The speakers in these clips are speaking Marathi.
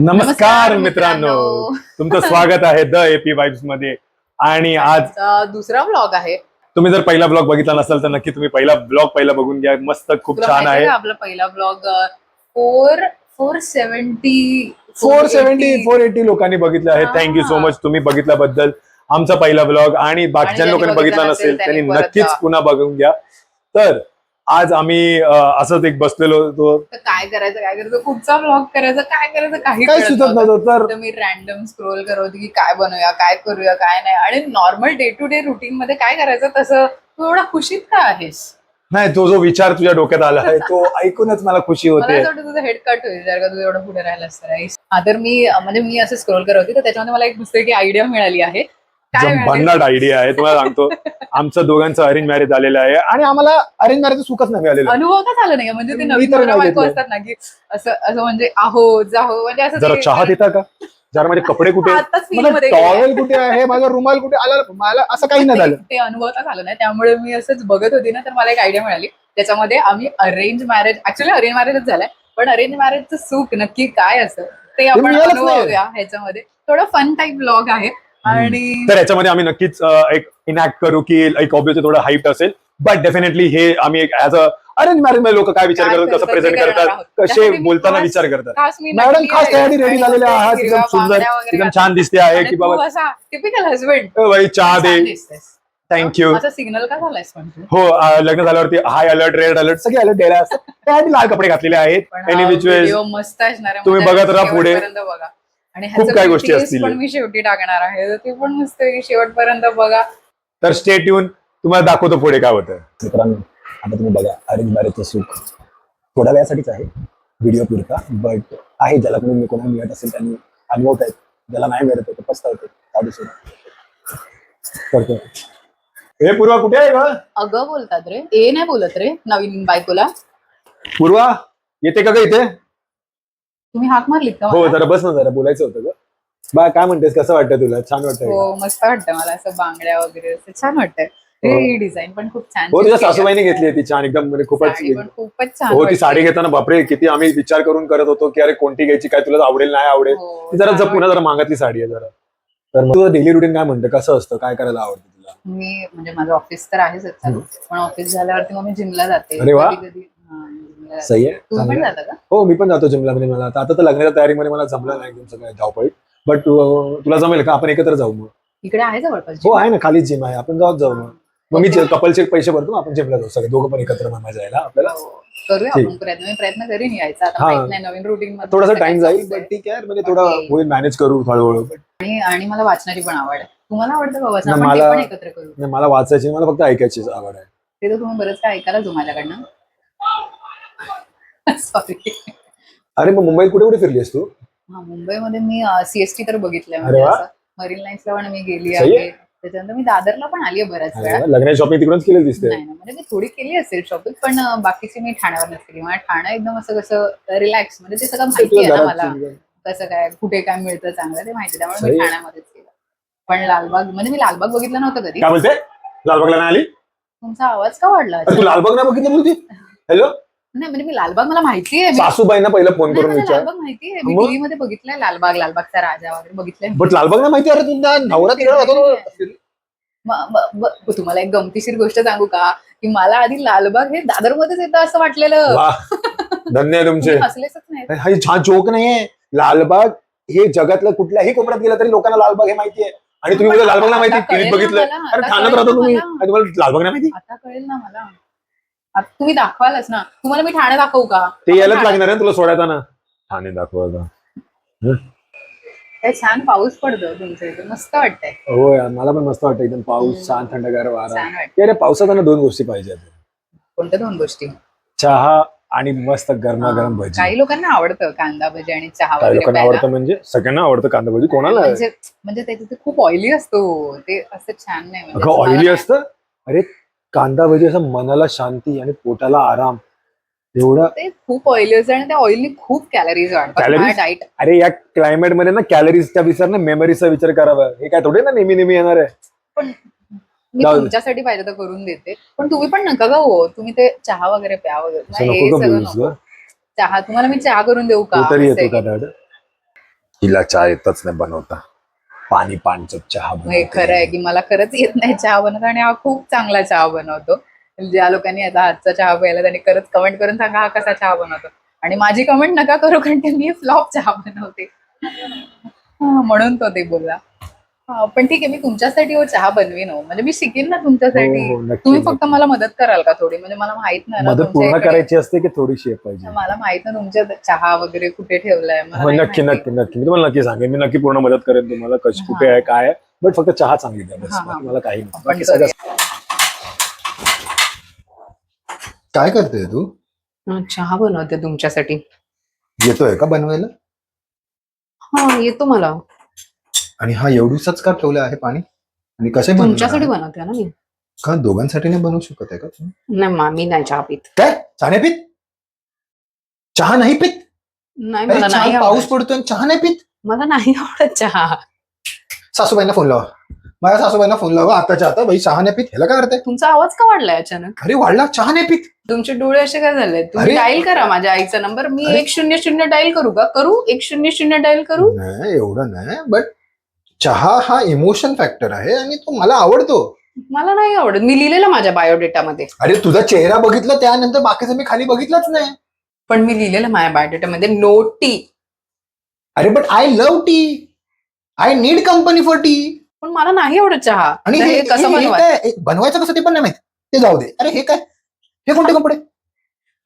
नमस्कार मित्रांनो, तुमचं स्वागत आहे द एपी वाइब्स मध्ये. आणि आज दुसरा व्लॉग आहे. तुम्ही जर पहिला ब्लॉग बघितला नसेल तर नक्की तुम्ही पहिला ब्लॉग बघून घ्या. मस्त खूप छान आहे. आपला पहिला ब्लॉग 480 लोकांनी बघितलं आहे. थँक्यू सो मच तुम्ही बघितल्याबद्दल. आमचा पहिला ब्लॉग आणि बाकीच्या लोकांनी बघितला नसेल त्यांनी नक्कीच पुन्हा बघून घ्या. तर आज आम्ही असंच एक बसलेलो होतो. काय करायचं कुठचा ब्लॉग करायचं, काय करायचं काही सुचत नव्हतं. तर मी रॅन्डम स्क्रोल करत होती की काय बनवूया, काय करूया, काय नाही. आणि normal day to day routine मध्ये काय करायचं तसं तू एवढा खुशीत का आहेस? नाही, तो जो विचार तुझ्या डोक्यात आला आहे तो ऐकूनच मला खुशी होते. मला असं वाटतं तुझं हेड कट होईल जर का तू एवढं पुढे राहिलास तर. तर मी असं स्क्रोल करत होती तर त्याच्यामध्ये मला एक पुस्तकी आयडिया मिळाली आहे. भन्नाट आयडिया आहे तुम्हाला सांगतो. आमचं दोघांचं अरेंज मॅरेज झालेलं आहे आणि आम्हाला अरेंज मॅरेज सुखच नाही मिळालेलं. अनुभव का झाला नाही म्हणजे ते नवीन बायको असतात ना की असं असं म्हणजे आहो जाहो म्हणजे असं जरा चहा देता का, जरा माझे कपडे कुठे, टॉवेल कुठे आहे, माझा रुमाल कुठे आला, मला असं काही नाही झालं. ते अनुभवता झालं नाही. त्यामुळे मी असंच बघत होती ना तर मला एक आयडिया मिळाली. त्याच्यामध्ये आम्ही अरेंज मॅरेज मॅरेजच झालंय पण अरेंज मॅरेजचं सुख नक्की काय असतं ते आपण अनुभवूया. ह्याच्यामध्ये थोडं फन टाईप ब्लॉग आहे. आणि तर याच्यामध्ये आम्ही नक्कीच एक इनॅक्ट करू की एक ऑब्विसली थोडं हाईट असेल बट डेफिनेटली हे आम्ही एक ऍज अ अरेंज मॅरेज मध्ये लोक काय विचार करतात, कसं प्रेझेंट करतात, कसे बोलताना विचार करतात. मॅडम खास तयारी रेडी झालेल्या आहात, एकदम सुंदर, एकदम छान दिसते आहे की बाबा टिपिकल हजबंड बाई चहा दे, थँक्यू. असा सिग्नल का झालायस म्हणजे? हो, लग्न झाल्यावरती हाय अलर्ट, रेड अलर्ट सगळे अलर्ट द्यायला असतात. त्याआधी लाल कपडे घातलेले आहेत. एनी विच वेज मस्त असणार आहे, तुम्ही बघत राहा पुढे. बघा. आणि खूप काही गोष्टी असतील पण मी शेवटी टाकणार आहे ते पण मस्त शेवटपर्यंत बघा. तर स्टे ट्यून, तुम्हाला दाखवतो पुढे काय होतं. मित्रांनो, आता तुम्ही बघा अरेंज मॅरेजचं सुख थोड्या वेळासाठीच आहे, व्हिडिओ पुरता. बट आहे ज्याला कोणाला मिळत असेल त्यांनी अनुभवत आहेत, ज्याला नाही मिळत आहे पस्तावते. करतो. हे पूर्वा कुठे आहे का? अगं बोलतात रे, ए नाही बोलत रे नवीन बायकोला. पूर्वा येते का इथे? तुम्ही हाक मारलीत का? हो, जरा बस ना, जरा बोलायचं होतं ग. बा काय म्हणतेस, कसं वाटतं तुला? छान वाटतंय? हो मस्त वाटतं मला, असं बांगड्या वगैरे असं छान वाटतंय. ही डिझाईन पण खूप छान. हो, तुझ्या सासूबाईने घेतली आहे ती छान एकदम, म्हणजे खूपच छान. हो, ती साडी घेताना बापरे किती आम्ही विचार करून करत होतो की अरे कोणती घ्यायची, काय तुला आवडेल नाही आवडेल. ती जरा जपून जरा मागातली साडी आहे जरा. तर तुझं डेली रुटीन काय म्हणतं, कसं असतं, काय करायला आवडतं तुला? मी म्हणजे माझं ऑफिस तर आहेच पण ऑफिस झाल्यावरती मग मी जिमला जाते. अरे वा, कधी सही आहे. तुम्ही पण जाता का? हो, मी पण जातो जिमला. म्हणजे मला आता तर लग्नाच्या तयारीमध्ये मला जमलं नाही एकदम सगळं धावपळी. बट तुला जमेल का, आपण एकत्र जाऊ मग? इकडे आहे जवळपास? हो आहे ना, खालीच जिम आहे, आपण जाऊ मग मी कपलचे पैसे भरतो, आपण जिमला जाऊ सगळे दोघं पण एकत्र मजा यायला आपल्याला. करूया आपण प्रयत्न करीन यायचा. आता नवीन रुटीन मध्ये थोडासा टाइम जाईल बट ठीक आहे, म्हणजे थोडं होईल, मॅनेज करू हळूहळू. आणि मला वाचनाची पण आवड आहे. तुम्हाला आवडतं का वाचन? एकत्र करू. मला वाचायची, मला फक्त ऐकायची आवड आहे. ते तर तुम्ही बरंच काय ऐकायला जो माझ्याकडनं. सॉरी. अरे मग मुंबईत कुठे कुठे फिरलीस तू? मुंबईमध्ये मी सीएसटी तर बघितलंय, मरीन लाईन्सला पण मी गेली आहे. त्याच्यानंतर मी दादरला पण आली आहे बऱ्याच वेळा. लग्नाची शॉपिंग तिकडूनच केली दिसते. नाही ना, म्हणजे मी थोडी केली असेल शॉपिंग पण बाकीची मी ठाण्यावर नसते. मला ठाणं एकदम असं कसं रिलॅक्स, म्हणजे ते सगळं माहिती आहे ना मला, कसं काय कुठे काय मिळतं चांगलं ते माहिती, त्यामुळे मी ठाण्यामध्येच केलं. पण लालबाग म्हणजे मी लालबाग बघितलं नव्हतं कधी. काय बोलते? लालबागला नाही आली? तुमचा आवाज का वाढला? तू लालबाग नाही बघितलं बोलती? हॅलो. नाही म्हणजे मी लालबाग मला माहितीये, सासूबाईंना पहिला फोन करून विचार. लालबाग माहितीये, मी टीव्ही मध्ये बघितलंय लालबागचा राजा वगैरे बघितलंय. बट लालबाग नाही माहिती? अरे तुमचा नवरा तिकडे. तुम्हाला एक गमतीशीर गोष्ट सांगू का, की मला आधी लालबाग हे दादर मध्येच येतं असं वाटलेलं. धन्य तुमचे. हसलेच नाही, हा छान जोक नाहीये. लालबाग हे जगातलं कुठल्याही कोपऱ्यात गेलं तरी लोकांना लालबाग हे माहितीये, आणि तुम्ही मला लालबाग नाही माहिती, टीव्हीत बघितलं. अरे ठाण्यात राहतो तुम्ही, तुम्हाला लालबाग नाही माहिती? आता कळेल ना मला. तुम्ही दाखवालच ना, तुम्हाला मी ठाणे दाखवू का? ते यायलाच लागणार आहे तुला सोडायचा ना. ठाणे दाखवा. काय छान पाऊस पडतो तुमच्या इथे, मस्त वाटतंय. हो, मला पण मस्त वाटतं एकदम. पाऊस छान, थंडगार वारा. अरे पावसात दोन गोष्टी पाहिजेत. कोणत्या दोन गोष्टी? चहा आणि मस्त गरमागरम भजी. काही लोकांना आवडतं कांदा भजी आणि चहा. काही लोकांना आवडतं, म्हणजे सगळ्यांना आवडतं कांदा भजी. कोणाला? म्हणजे ते खूप ऑइली असतो, ते असं छान नाही. ऑइली असतं? अरे कांदा भजी असं मनाला शांती आणि पोटाला आराम, एवढं. ते खूप ऑइली असतं आणि त्या ऑइलने खूप कॅलरीज वाढतात. डाएट. अरे या क्लायमेट मध्ये ना कॅलरीजचा विचार ना मेमरीजचा विचार करावा. हे काय थोडे ना नेहमी येणार आहे. पण मी तुमच्यासाठी पाहिजे तर करून देते, पण तुम्ही पण नका हो, तुम्ही ते चहा वगैरे प्या वगैरे. चहा तुम्हाला मी चहा करून देऊ का? हिला चहा येतच नाही बनवता, पाणी पाणचं चहा हे खरं आहे की मला खरंच येत नाही चहा बनवता, आणि हा खूप चांगला चहा बनवतो. ज्या लोकांनी याचा हातचा चहा प्यायला त्यांनी खरंच कमेंट करून सांगा हा कसा चहा बनवतो. आणि माझी कमेंट नका करू, कारण ते मी फ्लॉप चहा बनवते. म्हणून तो ते बोलला. पण ठीक आहे, मी तुमच्यासाठी चहा बनवीन. म्हणजे मी शिकेन ना तुमच्यासाठी. नक्की, तुम्ही फक्त नक्की. मला मदत कराल का थोडी? म्हणजे मला माहित नाही ना मदत तुमच्या पूर्ण इकडे- करायची असते की थोडीशी पाहिजे? मला माहित ना तुमच्या चहा वगैरे कुठे ठेवलाय. मला हो नाही नक्की माहिती. नक्की नक्की, मी तुम्हाला नक्की सांगेन. मी नक्की पूर्ण मदत करेन तुम्हाला, कशी कुठे हा. आहे काय आहे. बट फक्त चहा चांगली द्या बस, हा, हा. बाकी मला काही नाही. आपण बाकी सगळं काय करतोय तू? चहा बनवते तुमच्यासाठी. येतोय का बनवायला? हा, येतो मला. आणि हा एवढूसाच का ठेवलं आहे पाणी? आणि कसे तुमच्यासाठी बनवणार? बनवते ना मी. का दोघांसाठी नाही बनवू शकत आहे का तुम्ही? नाही मी नाही चहा पीत. काय चहा नाही पीत? चहा नाही पीत? नाही, अरे मला नाही छान पाऊस आवडत. पडतोय आणि चहा नाही पीत? मला नाही आवडत चहा. सासूबाईंना फोन लावा, माझ्या सासूबाईंना फोन लावा आताच्या आता. बाई चहा नाही पीत, ह्याला काय अर्थ आहे? तुमचा आवाज का वाढलाय अचानक? अरे वाढला, चहा नाही पीत. तुमचे डोळे असे काय झाले? तुम्ही अरे. डायल करा माझ्या आईचा नंबर. मी अरे. 100 डायल करू का? करू 100 डायल करू? नाही एवढं नाही, बट चहा हा इमोशन फॅक्टर आहे आणि तो मला आवडतो. मला नाही आवडत. मी लिहिलेलं माझ्या बायोडेटामध्ये. अरे तुझा चेहरा बघितला त्यानंतर बाकीचं मी खाली बघितलंच नाही. पण मी लिहिलेलं माझ्या बायोडेटामध्ये नो टी. अरे but I love T, I need company for T. पण मला नाही आवडत चहा. आणि तर हे कसं बनवायचं? काय बनवायचं कसं ते पण नाही माहित, ते जाऊ दे. अरे हे काय, हे कोणते कपडे?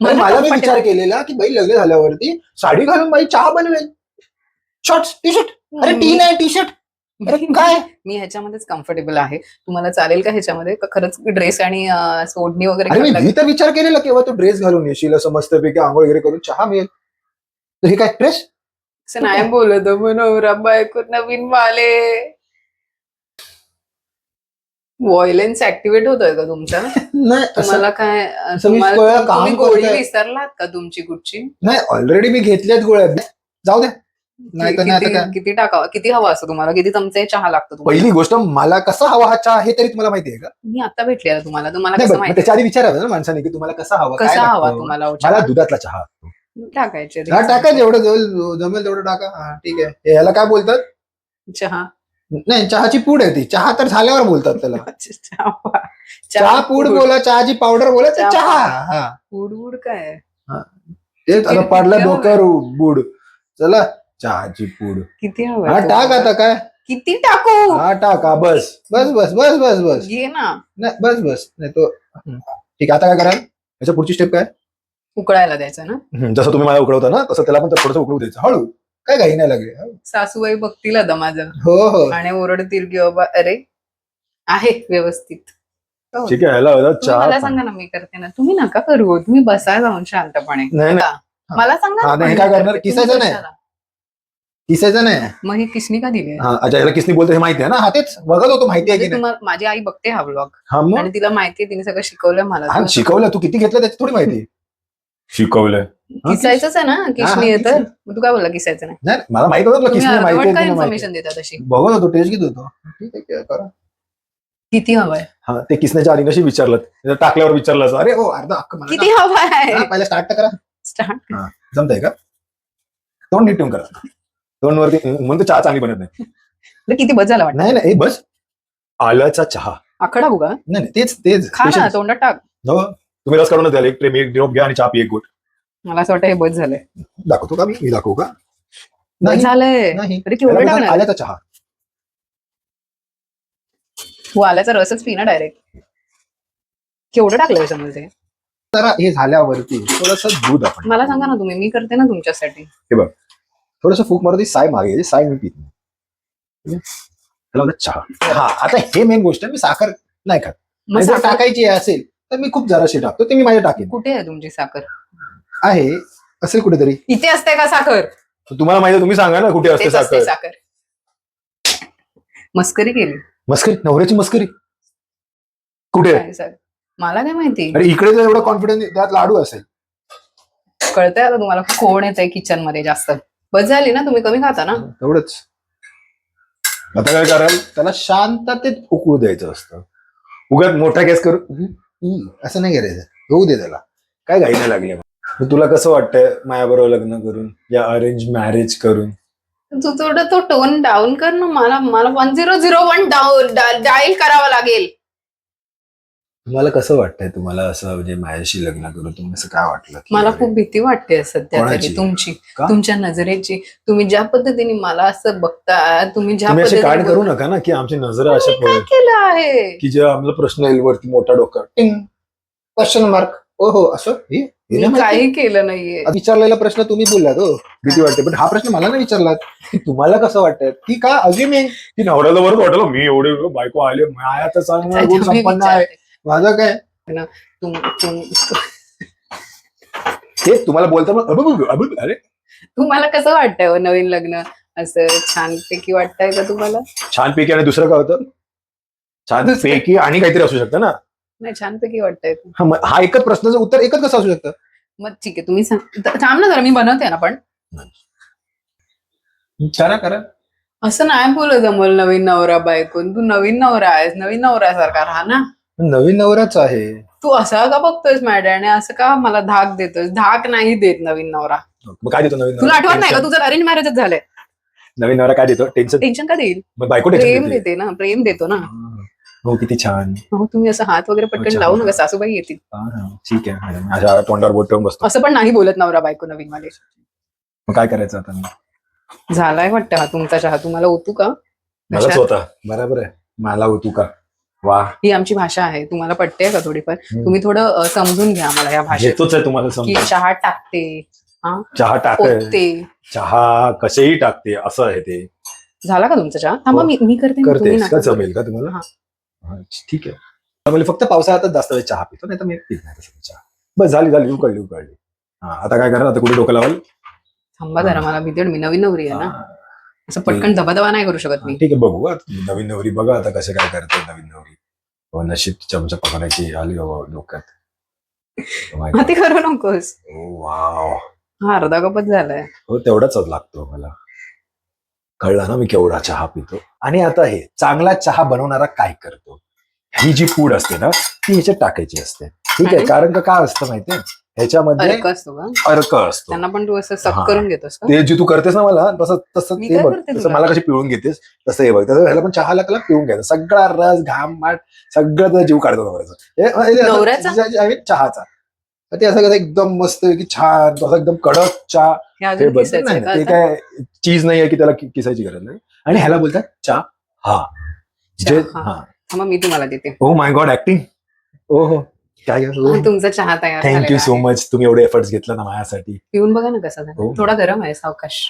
मला मला मी comfortable- विचार केलेला की बाई लग्न झाल्यावरती साडी घालून बाई चहा बनवेल, शॉर्ट्स टी शर्ट. अरे टी नाही टी शर्ट. अरे काय? मी ह्याच्यामध्येच कम्फर्टेबल आहे. तुम्हाला चालेल का ह्याच्यामध्ये? का खरंच ड्रेस आणि सोडणी वगैरे अरे घातला- मी तर विचार केलेला केव्हा तू ड्रेस घालून येशील असं मस्तपैकी आंघोळ वगैरे करून चहा मिळेल. तर हे काय ड्रेस? असं नाही बोलत नवरा बायको नवीन वाले. व्हायलेन्स ऍक्टिव्हेट होतोय का तुमचा? नाही असं तुम्हाला काय असं मी तुम्हाला गोळ्या काम तुम्ही गोळी करतोय. विसरलात का तुमची कुठची? नाही, ऑलरेडी मी घेतल्यात गोळ्या. जाऊ द्या. नाही तर नाही आता काय. किती टाकावं? किती हवा असं तुम्हाला? किती चमचे चहा लागतो तुम्हाला? पहिली गोष्ट, मला कसा हवा हा चहा हे तरी तुम्हाला माहिती आहे का? मी आता भेटले तुम्हाला, तुम्हाला नाही कसं बरं, मग माहिती? त्याच्या आधी विचारावं ना माणसाने की तुम्हाला कसा हवा, काय कसा हवा लागतं? तुम्हाला मला दुधातला चहा. टाकायचे हा टाका, जेवढं जमेल तेवढं टाका. हा ठीक आहे. हे ह्याला काय बोलतात? चहा. नाही, चहाची पूड आहे ती. चहा तर झाल्यावर बोलतात त्याला. चहा चहा पूड बोला, चहाची पावडर बोला, तर चहा. हा पूड काय? तेच आता पाडला डोक्यावर बुड. चला, चहाची पूड. किती हा हवं? टाक आता काय. किती टाकू? हा टाका, बस बस बस बस बस बस. घे ना. नाही बस बस. नाही तो ठीक आहे. आता काय कराल? याच्या पुढची स्टेप काय? उकळायला द्यायचं ना. जसं तुम्ही मला उकळवता ना, तसं त्याला पण थोडंसं उकळू द्यायचं. हळू, काय घाई नाही लागली. सासूबाई बघतील आता माझं हो हो. आणि ओरडतील की बाबा अरे आहे व्यवस्थित. हो. ठीक आहे, ह्याला तुम्ही मला चहा. सांगा ना, मी करते ना. तुम्ही नका करू. तुम्ही बसा जाऊन शांतपणे. नाही, का? मला सांगा हा, ना, नाही, मी काय करते. करणार? तुम्ही किसायचं नाही. कशाला? किसायचं नाही. मग ही किसनी का दिली? हा, अच्छा, याला किसनी बोलते हे माहिती आहे ना. हा तेच बघत होतो, माहिती आहे की नाही. तुम्हाला माझी आई बघते हा ब्लॉग हा मग आणि तिला माहितीये, तिने सगळं शिकवलं मला. हा शिकवलं, तू किती घेतलं त्याची थोडी माहिती. शिकवलंय. किसायचंच आहे ना, किसनी आहे तर. मग तू काय बोलला किसायचं नाही? नाही, मला माहित होतं तुला तुम्ही किसनी माहिती अर्धवट आहे काय की नाही माहिती. इन्फॉर्मेशन देता तशी? बघत होतो, टेस्ट घेत होतो. ठीक आहे, करा. किती हवंय? हा, ते किसण्याच्या आधी नशी विचारलं, टाकल्यावर विचारलं असं. अरे हो, अर्धा हक्क मला किती हवंय? ना. पहिला स्टार्ट तर करा. स्टार्ट. जमतंय का? तोंड नीट ठेवून करा. तोंड वरती म्हणून तर चहा चांगली बनत नाही. किती बस झाला वाटतं? नाही नाही, बस. आल्याचा चहा. आकडा बघा. नाही तेच तेच. खा ना, Patience. तोंडात टाक. हो, तुम्ही रस काढूनच द्याल. एक प्रेम, एक ड्रॉप घ्या आणि चहा पी एक गोट. मला असं वाटतं हे बस झालंय. दाखवतो का मी दाखवू का? बस नाही झालंय. नाही. अरे केवढं त्याला टाकणार? आल्याचा चहा. तू आल्याचा रसच पी ना डायरेक्ट. केवढं टाकलं याच्यामध्ये? जरा हे झाल्यावरती थोडस दूध आपण. मला सांगा ना तुम्ही, मी करते ना तुमच्यासाठी. थोडस फूक मारती, साय मागे साय मी पीत नाही. त्याला म्हणतात चहा. हा, आता हे मेन गोष्ट आहे, मी साखर नाही खात. मग आणि जर साखर टाकायची असेल तर मी खूप जराशी टाकतो, ते मी माझ्या टाकेन. कुठे आहे तुमची साखर? आहे असेल कुठेतरी. इथे असते का साखर? तुम्हाला माहिती आहे, तुम्ही सांगा ना कुठे असते तेच असते साखर. साखर. मस्करी केली मस्करी, नवऱ्याची मस्करी. कुठे? काय साखर? मला नाही माहिती. अरे इकडे जर एवढं कॉन्फिडन्स त्यात लाडू असेल. कळतंय आता तुम्हाला कोण येतंय किचन मध्ये जास्त. बस झाली ना, तुम्ही कमी खाता ना. तेवढंच. आता काय कराल? त्याला शांततेत उकळू द्यायचं असतं. उगाच मोठा गॅस करू. असं नाही करायचं, होऊ दे त्याला. काय घाई नाही लागली. तुला कसं वाटतंय माझ्याबरोबर लग्न करून, या अरेंज मॅरेज करून? तू थोडं तो टोन डाऊन कर ना. मला 1001 डायल करावा लागेल. तुम्हाला कसं वाटतंय तुम्हाला असं म्हणजे माझ्याशी लग्न करून तुम्ही असं काय वाटलं की मला खूप भीती वाटते सध्या कोणाची? तरी तुमची, का? तुमच्या नजरेची. तुम्ही ज्या पद्धतीने मला असं बघता, तुम्ही ज्या तुम्ही असे पद्धतीने कार्ड करू बोलता- नका ना की आमची नजर अशा मी काय केलं आहे? की जेव्हा आम्हाला प्रश्न येईल वरती मोठा डोका क्वेश्चन मार्क ओ हो असं हे मी नाही माहिती? काही केलं नाहीये. विचारलेला प्रश्न तुम्ही बोललात हो भीती वाटते पण हा प्रश्न मला नाही विचारलात की तुम्हाला कसं वाटतंय की का अज्युमिंग की नवऱ्याला बरोबर वाटलं मी एवढे बायको आले माया तर चांगला गुण त्याच्यामुळे संपन्न आहे. विचारते. माझं काय ते तुम्हाला बोलता मग अरे तुम्हाला कसं वाटतंय हो नवीन लग्न? असं छानपैकी वाटतंय का तुम्हाला? छानपैकी आणि दुसरं काय होतं छानपैकी आणि काहीतरी असू शकतं ना. नाही, छानपैकी वाटतंय. हा एकच प्रश्नाचं उत्तर एकच कसं असू शकतं. मग ठीक आहे, तुम्ही थांब ना जरा, मी बनवते ना. पण करा असं नाही बोलत जमल नवीन नवरा बायकोन. तू नवीन नवरा आहेस, नवीन नवऱ्यासारखा राहा ना. नवीन नवराच आहे तू असा का बघतोयस मॅडम? असं का मला धाक देतोयस? धाक नाही देत नवीन नवरा. मग काय देतो नवीन तुला नवरा? आठवत नाही का तुझं अरेंज मॅरेजच झालंय? नवीन नवरा काय देतो? टेन्शन. टेन्शन का देईल? मग बायको प्रेम टेन्शन देते. देते ना, प्रेम देतो ना. हो किती छान. हो, तुम्ही असं हात वगैरे पटकन अच्छा. लावू नका, सासूबाई येतील. ठीक आहे मॅडम. माझ्या तोंडावर बोट ठेवून बसतो. असं पण नाही बोलत नवरा बायको नवीन मध्ये. मग काय करायचं आता? झालाय वाटतं हा तुमचा चहा. तुम्हाला ओतू का? मलाच होता. बरोबर आहे. मला होतो का? वा ही आमची भाषा आहे, तुम्हाला पटते का थोडीफार? तुम्ही थोडं समजून घ्या मला या भाषेत. घेतोच आहे तुम्हाला की समजून. चहा टाकते, चहा टाकते ओतते. चहा कसेही टाकते असं आहे ते. झाला का तुमचा चहा? थांबा, हो. मी करते ना, तुम्ही करतेस नका का? करू. जमेल का तुम्हाला? हा. हा, ठीक आहे. मला फक्त पावसाळ्यातच जास्त वेळ चहा पितो नाही तर मी पित नाही तसं चहा. बस झाली उकळली. हा आता काय करा? आता कुठे डोकं लावाल? थांबा जरा, मला भीती. मी नवीन नवरी आहे ना, असं पटकन दबादबा नाही करू शकत मी. ठीक आहे बघू. आता नवीन नवरी बघा आता कसे काय करते नवीन नवरी. नशीब चमचा पकडायची आली बाबा डोक्यात. ते करू नकोस. वाव. हा अर्धा कपच झालाय. हो तेवढाच लागतो मला. कळलं ना मी केवढा चहा पितो. आणि आता हे चांगला चहा बनवणारा काय करतो? ही जी पूड असते ना ती ह्याच्यात टाकायची असते. ठीक आहे. आणि? कारण का काय असतं माहितीये ह्याच्यामध्ये अर्क असतो का? अर्क असतो. त्यांना पण तू असं सक हा. करून घेतोस का? ते जे तू करतेस ना मला तसं मी ते काय बघ. करते तसं तुला? मला कशी पिळून घेतेस तसं हे बघ. तसं ह्याला पण चहाला त्याला पिळून घ्यायचं. सगळा रस घाम माट सगळं तुझा जीव काढतो नवऱ्याचा? चहाचा. तर ते असं कसं एकदम मस्त की छान असं एकदम कडक चहा. हे हे अजून बघ किसायचं नाही आहे का ते आता? काय चीज नाहीये की त्याला किसायची गरज नाही. आणि ह्याला बोलतात चहा. जे चहा. हा. थांबा, मी तुम्हाला देते. Oh my God acting. ओ हो काय तुमचा चहा तयार थँक्यू झालेला सो आहे. मच. तुम्ही एवढे एफर्ट्स घेतला ना माझ्यासाठी. पिऊन बघा ना कसा झाला. हो. थोडा गरम आहे, सावकाश.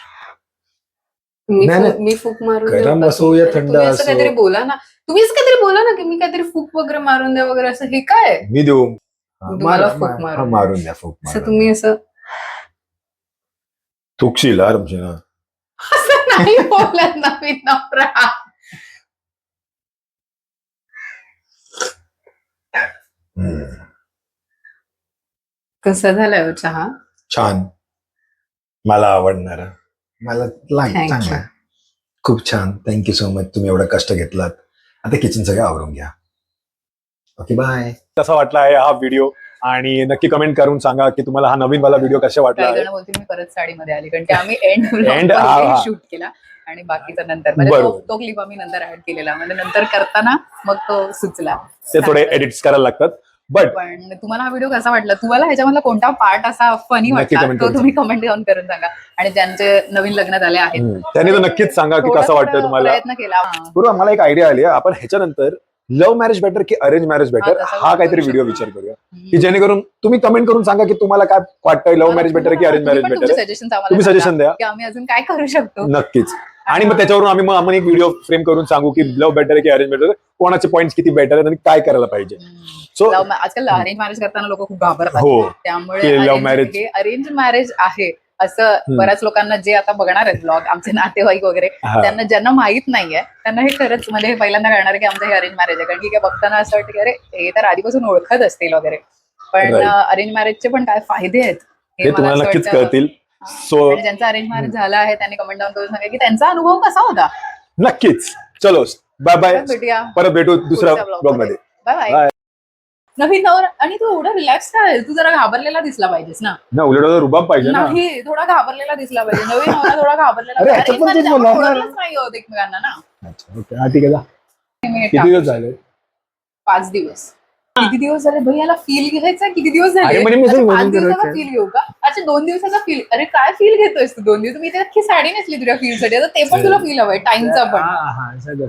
नाही. मी फूक मारून गरम देऊ का? असो या थंड तुम्ही असं असो. काहीतरी बोला ना. तुम्ही असं काहीतरी बोला ना की मी काहीतरी फूक वगैरे मारून द्या वगैरे, असं हे काय? मी देऊ. हा, तुम्हाला मार- फूक मार- मारून हा, मारून द्या फूक असं मारून तुम्ही द्या. असं थुकशील हा रमशील. असं नाही बोलत नवीन नवरा. कसा झालाय हो चहा? छान. मला आवडणार. मला Thank you. चांगला. खूप छान. Thank you so much. तुम्ही एवढा कष्ट घेतलात. आता किचन सगळं आवरून घ्या. Okay bye. कसा वाटला आहे हा व्हिडिओ आणि नक्की कमेंट करून सांगा की तुम्हाला हा नवीन वाला व्हिडिओ कसा वाटला काही आहे. जण बोलतील मी परत साडीमध्ये आली, कारण की आम्ही एंड हा. शूट केला आणि बाकीचा नंतर म्हणजे बरोबर. तो क्लिप आम्ही नंतर ऍड केलेला, म्हणजे नंतर करताना मग तो सुचला. ते थोडे एडिट्स करायला लागतात. बट पण तुम्हाला हा व्हिडिओ कसा वाटला? तुम्हाला ह्याच्यामधला कोणता पार्ट असा फनी नक्की वाटला comment तो करून तुम्ही कमेंट करून सांगा. आणि ज्यांचे नवीन लग्न झाले आहेत त्यांनी तर नक्कीच सांगा की थोडा कसं वाटतं थोडा तुम्हाला. प्रयत्न केला. पूर्व मला एक आयडिया आली आहे. आपण ह्याच्यानंतर लव्ह मॅरेज बेटर की अरेंज मॅरेज बेटर तसा हा काहीतरी करू व्हिडिओ शकतो. विचार करूया की जेणेकरून तुम्ही कमेंट करून सांगा की तुम्हाला काय वाटतंय लव्ह मॅरेज बेटर की अरेंज मॅरेज बेटर. तुम्ही सजेशन द्या की आम्ही अजून काय करू शकतो. नक्कीच. आणि मग त्याच्यावरून आम्ही एक व्हिडिओ फ्रेम करून सांगू की लव्ह बेटर की अरेंज बेटर, कोणाचे पॉईंट्स किती बेटर आहेत आणि काय करायला पाहिजे. सो आजकाल अरेंज मॅरेज करताना लोक खूप घाबरतात. हो त्यामुळे की love marriage. हे अरेंज मॅरेज आहे असं बऱ्याच लोकांना जे आता बघणार आहेत ब्लॉग, आमचे नातेवाईक वगैरे, हा. त्यांना ज्यांना माहित नाहीये त्यांना हे खरंच म्हणजे हे पहिल्यांदा कळणार आहे की आमचं हे अरेंज मॅरेज आहे. कारण की काय बघताना असं वाटतं की अरे हे तर आधीपासून ओळखत असतील वगैरे, पण Right. अरेंज मॅरेजचे पण काय फायदे आहेत हे मला तुम्हाला असं नक्कीच वाटतं. कळतील. सो आणि ज्यांचा अरेंज मॅरेज झाला आहे त्यांनी कमेंट डाऊन करून सांगा की त्यांचा अनुभव कसा होता. नक्कीच. चलो बाय बाय. भेटूया परत भेटू दुसऱ्या पुढच्या ब्लॉग मध्ये. Bye bye. Bye. नवीन नवरा आणि तू एवढा रिलॅक्स काय तू जरा घाबरलेला दिसला पाहिजेस ना. उलट रुबाब पाहिजे ना. नाही थोडा घाबरलेला दिसला पाहिजे. नवीन नवरा थोडा घाबरलेला अरे, पाहिजे. ह्याच्यात पण तेच आपण बोलला. ओळखलंच नाही होत एकमेकांना ना. अच्छा ओके हा ठीक आहे जा. किती दिवस झाले? 5 दिवस. किती दिवस झाले भाई याला फील घ्यायचा किती दिवस अरे, झाले. म्हणजे मी असं 5 वजन दिवसाचा करायचं. फील घेऊ का. अच्छा 2 दिवसाचा फील. अरे काय फील घेतोयस तू 2 दिवस. मी इथे अख्खी साडी नेसली तुझ्या फील साठी. आता ते पण तुला फील हवंय टाइमचा पण. हा सगळं